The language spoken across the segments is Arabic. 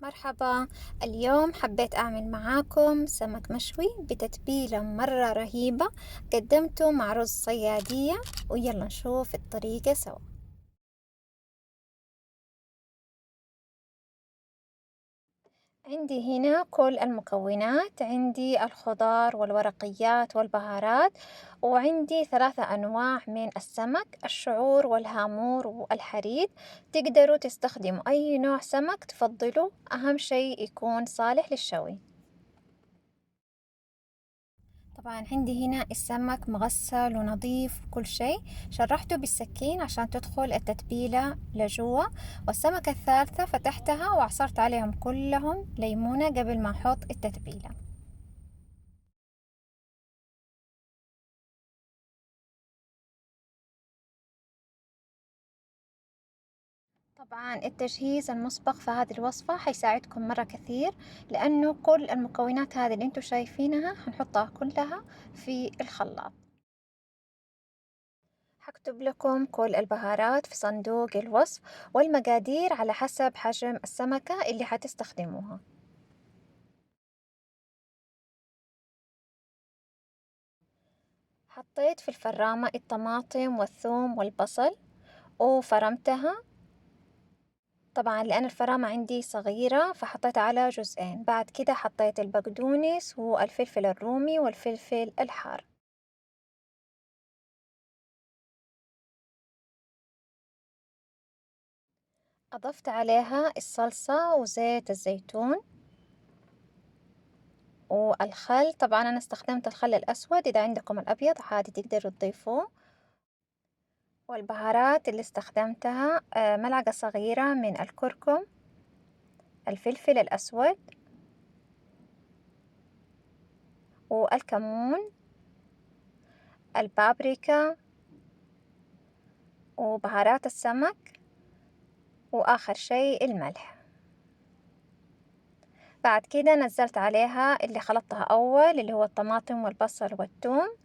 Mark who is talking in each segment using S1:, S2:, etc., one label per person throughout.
S1: مرحبا. اليوم حبيت أعمل معاكم سمك مشوي بتتبيلة مرة رهيبة. قدمته مع رز صيادية، ويلا نشوف الطريقة سوا. عندي هنا كل المكونات، عندي الخضار والورقيات والبهارات، وعندي 3 أنواع من السمك: الشعور والهامور والحريد. تقدروا تستخدموا أي نوع سمك تفضلوا، أهم شيء يكون صالح للشوي. طبعا عندي هنا السمك مغسل ونظيف وكل شيء، شرحته بالسكين عشان تدخل التتبيلة لجوا. والسمكة الثالثة فتحتها وعصرت عليهم كلهم ليمونة قبل ما أحط التتبيلة. طبعا التجهيز المسبق في هذه الوصفة حيساعدكم مرة كثير، لأنه كل المكونات هذه اللي انتوا شايفينها هنحطها كلها في الخلاط. هكتب لكم كل البهارات في صندوق الوصف، والمقادير على حسب حجم السمكة اللي حتستخدموها. حطيت في الفرامة الطماطم والثوم والبصل وفرمتها. طبعا لأن الفرامة عندي صغيرة فحطيت على جزئين. بعد كده حطيت البقدونس والفلفل الرومي والفلفل الحار. أضفت عليها الصلصة وزيت الزيتون والخل. طبعا أنا استخدمت الخل الأسود، إذا عندكم الأبيض عادي تقدروا تضيفوه. والبهارات اللي استخدمتها ملعقة صغيرة من الكركم، الفلفل الأسود، والكمون، البابريكا، وبهارات السمك، وآخر شيء الملح. بعد كده نزلت عليها اللي خلطتها أول، اللي هو الطماطم والبصل والثوم،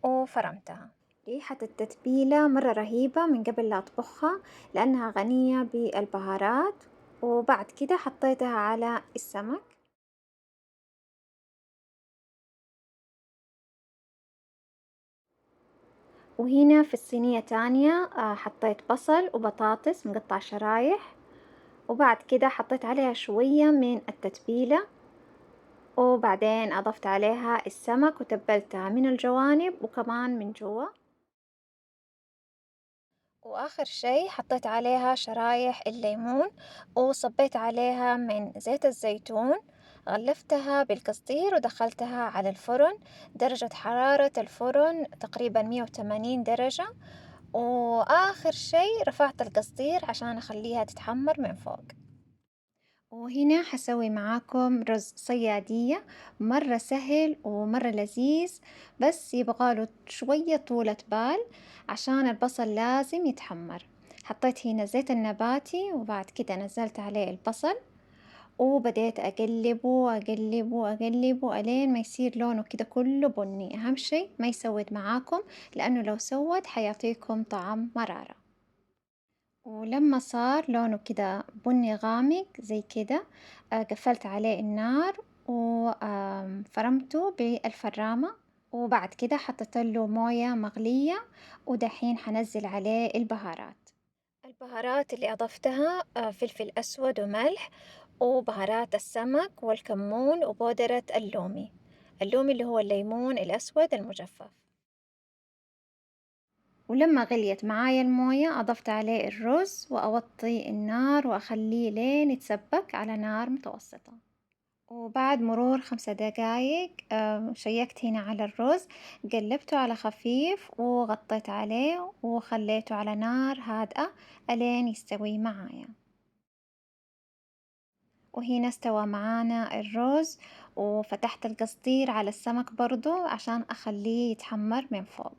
S1: وفرمتها. ريحة التتبيلة مرة رهيبة من قبل لا أطبخها، لأنها غنية بالبهارات. وبعد كده حطيتها على السمك. وهنا في الصينية تانية حطيت بصل وبطاطس مقطع شرايح، وبعد كده حطيت عليها شوية من التتبيلة، وبعدين أضفت عليها السمك وتبلتها من الجوانب وكمان من جوا. وآخر شي حطيت عليها شرايح الليمون، وصبيت عليها من زيت الزيتون. غلفتها بالقصدير ودخلتها على الفرن. درجة حرارة الفرن تقريبا 180 درجة. وآخر شي رفعت القصدير عشان أخليها تتحمر من فوق. وهنا حسوي معاكم رز صيادية، مرة سهل ومرة لذيذ، بس يبغاله شوية طولة بال عشان البصل لازم يتحمر. حطيت هنا زيت النباتي، وبعد كده نزلت عليه البصل، وبديت أقلبه أقلبه أقلبه ألين ما يصير لونه كده كله بني. أهم شي ما يسود معاكم، لأنه لو سود حيعطيكم طعم مرارة. ولما صار لونه كده بني غامق زي كده قفلت عليه النار وفرمته بالفرامة. وبعد كده حطيت له موية مغلية، ودحين حنزل عليه البهارات. البهارات اللي أضفتها فلفل أسود وملح، وبهارات السمك والكمون وبودرة اللومي. اللومي اللي هو الليمون الأسود المجفف. ولما غليت معايا الموية أضفت عليه الرز، وأوطي النار وأخليه لين يتسبك على نار متوسطة. وبعد مرور 5 دقايق شيكت هنا على الرز، قلبته على خفيف وغطيت عليه وخليته على نار هادئة ألين يستوي معايا. وهنا استوى معانا الرز، وفتحت القصدير على السمك برضو عشان أخليه يتحمر من فوق.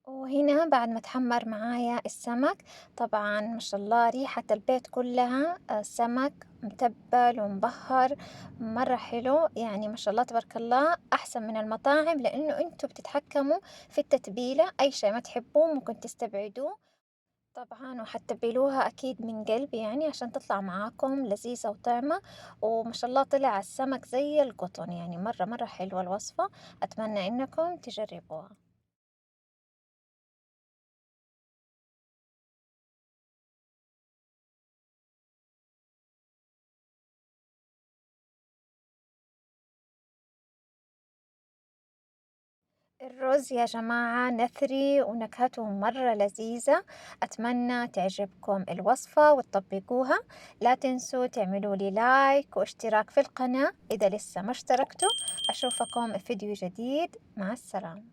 S1: وهنا بعد ما اتحمر معايا السمك، طبعا ما شاء الله ريحة البيت كلها سمك متبل ومبهر، مرة حلو يعني ما شاء الله تبارك الله، أحسن من المطاعم، لأنه أنتوا بتتحكموا في التتبيلة. أي شيء ما تحبوه ممكن تستبعدوه. طبعًا وحتتبّلوها أكيد من قلب يعني عشان تطلع معاكم لذيذة وطعمة، وما شاء الله طلع السمك زي القطن، يعني مرة مرة حلوة الوصفة، أتمنى إنكم تجربوها. الرز يا جماعة نثري ونكهته مرة لذيذة، أتمنى تعجبكم الوصفة وتطبقوها. لا تنسوا تعملوا لي لايك واشتراك في القناة إذا لسه ما اشتركتوا. أشوفكم في فيديو جديد، مع السلامة.